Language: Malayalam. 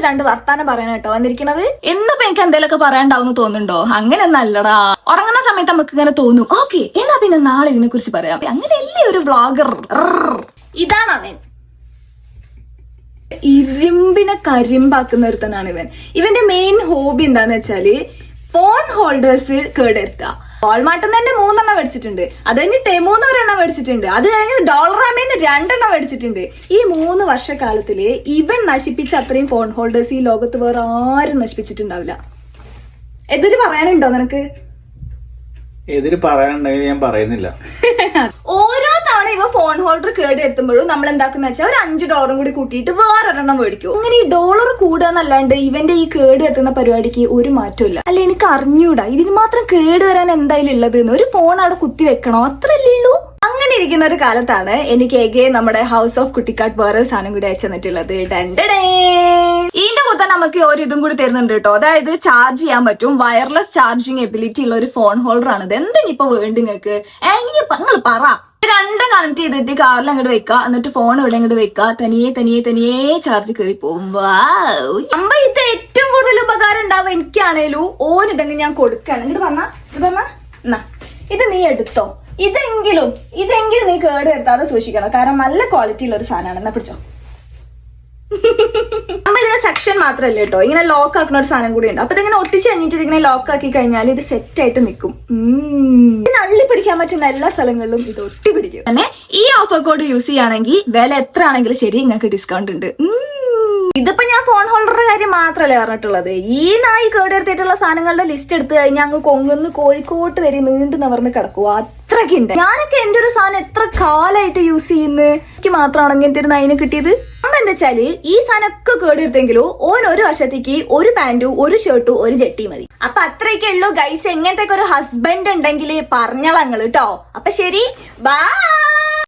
2 വർത്താനം പറയാൻ കേട്ടോ വന്നിരിക്കുന്നത്. എന്നിപ്പോ എനിക്ക് എന്തെങ്കിലുമൊക്കെ പറയാണ്ടാവുന്ന തോന്നുന്നുണ്ടോ? അങ്ങനെ നല്ലടാ. ഉറങ്ങുന്ന സമയത്ത് നമുക്ക് ഇങ്ങനെ തോന്നും, ഓക്കെ എന്നാ പിന്നെ നാളെ ഇതിനെ കുറിച്ച് പറയാം. അങ്ങനെയല്ലേ ഒരു വ്ളോഗർ. ഇതാണ് അവൻ. ഇരുമ്പിനെ കരിമ്പാക്കുന്ന ഒരുത്തനാണ് ഇവൻ. ഇവന്റെ മെയിൻ ഹോബി എന്താന്ന് വെച്ചാല് ഫോൺ ഹോൾഡേഴ്സ് കേടെടുത്ത. വാൾമാർട്ടിൽ നിന്ന് തന്നെ 3 എണ്ണം മേടിച്ചിട്ടുണ്ട്. അത് കഴിഞ്ഞ് ടെമൂന്ന് 1 എണ്ണം മേടിച്ചിട്ടുണ്ട്. അത് കഴിഞ്ഞ് ഡോളറാമേന്ന് 2 എണ്ണം മേടിച്ചിട്ടുണ്ട്. ഈ 3 വർഷക്കാലത്തില് ഇവൻ നശിപ്പിച്ച അത്രയും ഫോൺ ഹോൾഡേഴ്സ് ഈ ലോകത്ത് വേറെ ആരും നശിപ്പിച്ചിട്ടുണ്ടാവില്ല. എതിര് പറയാനുണ്ടോ നിനക്ക്? എതിര് പറയാനുണ്ടെങ്കിൽ ഞാൻ പറയുന്നില്ല. ഓരോ തവണ ഇവ ഫോൺ ഹോൾഡർ കേടെത്തുമ്പോഴും നമ്മൾ എന്താക്കുന്ന വെച്ചാൽ ഒരു $5 കൂടി കൂട്ടിയിട്ട് വേറൊരെണ്ണം മേടിക്കും. അങ്ങനെ ഈ ഡോളർ കൂടുകയെന്നല്ലാണ്ട് ഇവന്റെ ഈ കേട് എത്തുന്ന പരിപാടിക്ക് ഒരു മാറ്റമില്ല. അല്ല എനിക്ക് അറിഞ്ഞൂടാ ഇതിന് മാത്രം കേട് വരാൻ എന്തായാലും ഉള്ളത്. ഒരു ഫോൺ അവിടെ കുത്തി വെക്കണോ? അത്രല്ലേ ഉള്ളൂ. അങ്ങനെ ഇരിക്കുന്ന ഒരു കാലത്താണ് എനിക്ക് എഗെ നമ്മുടെ ഹൗസ് ഓഫ് കുട്ടിക്കാട്ട് വേറെ സാധനം കൂടി അയച്ചു തന്നിട്ടുള്ളത്. ഇതിന്റെ കൂടെ തന്നെ നമുക്ക് ഒരു ഇതും കൂടി തരുന്നുണ്ട് കേട്ടോ. അതായത് ചാർജ് ചെയ്യാൻ പറ്റും, വയർലെസ് ചാർജിങ് എബിലിറ്റി ഉള്ള ഒരു ഫോൺ ഹോൾഡർ ആണ് ഇത്. എന്തെങ്കിലും ഇപ്പൊ വേണ്ടി നിങ്ങൾക്ക് നിങ്ങൾ പറ. 2 കണക്ട് ചെയ്തിട്ട് കാറിൽ അങ്ങോട്ട് വെക്കുക, എന്നിട്ട് ഫോൺ ഇവിടെ അങ്ങോട്ട് വെക്കുക, തനിയെ ചാർജ് കയറി പോകും. അമ്മ ഇത് ഏറ്റവും കൂടുതൽ ഉപകാരം ഉണ്ടാവും എനിക്കാണേലും. ഓൻ ഇതെങ്കിലും ഞാൻ കൊടുക്കാണ്. ഇങ്ങോട്ട് പറഞ്ഞ ഇത് നീ എടുത്തോ. ഇതെങ്കിലും നീ കേട് വരുത്താതെ സൂക്ഷിക്കണം. കാരണം നല്ല ക്വാളിറ്റി ഉള്ള ഒരു സാധനമാണ്. എന്നാ പിടിച്ചോ. അമ്മ ഇതിന്റെ സെക്ഷൻ മാത്രമല്ല കേട്ടോ, ഇങ്ങനെ ലോക്ക് ആക്കുന്ന ഒരു സാധനം കൂടി ഉണ്ട്. അപ്പൊ ഇതിങ്ങനെ ഒട്ടിച്ച് കഴിഞ്ഞിട്ട് ഇതിങ്ങനെ ലോക്ക് ആക്കി കഴിഞ്ഞാൽ ഇത് സെറ്റ് ആയിട്ട് നിൽക്കും. ഇതിന് അള്ളി പിടിക്കാൻ പറ്റുന്ന എല്ലാ സ്ഥലങ്ങളിലും ഇത് ഒട്ടി പിടിക്കും. തന്നെ ഈ ഓഫർ കോഡ് യൂസ് ചെയ്യുകയാണെങ്കിൽ വില എത്ര ആണെങ്കിലും ശരി നിങ്ങൾക്ക് ഡിസ്കൗണ്ട് ഉണ്ട്. ഇതിപ്പോ ഞാൻ ഫോൺ ഹോൾഡറുടെ കാര്യം മാത്രമല്ലേ പറഞ്ഞിട്ടുള്ളത്. ഈ നായി കേടെടുത്തിട്ടുള്ള സാധനങ്ങളുടെ ലിസ്റ്റ് എടുത്തു കഴിഞ്ഞാൽ അങ്ങ് കൊങ്ങുന്ന് കോഴിക്കോട്ട് വരെ നീണ്ടു നവർന്ന് കിടക്കുക. അത്രയ്ക്ക് ഉണ്ട്. ഞാനൊക്കെ എന്റെ ഒരു സാധനം എത്ര കാലമായിട്ട് യൂസ് ചെയ്യുന്നത്. എനിക്ക് മാത്രമാണ് ഇങ്ങനത്തെ ഒരു നായിനെ കിട്ടിയത്. അമ്മ എന്താ വെച്ചാല് ഈ സാധനമൊക്കെ കേടെടുത്തെങ്കിലും ഒരു വർഷത്തേക്ക് ഒരു പാന്റും ഒരു ഷർട്ടും ഒരു ജെട്ടി മതി. അപ്പൊ അത്രയൊക്കെ ഉള്ളൂ ഗൈസ്. എങ്ങനത്തെ ഒരു ഹസ്ബൻഡ് ഉണ്ടെങ്കിൽ പറഞ്ഞളങ്ങൾ കേട്ടോ. അപ്പൊ ശരി, ബൈ.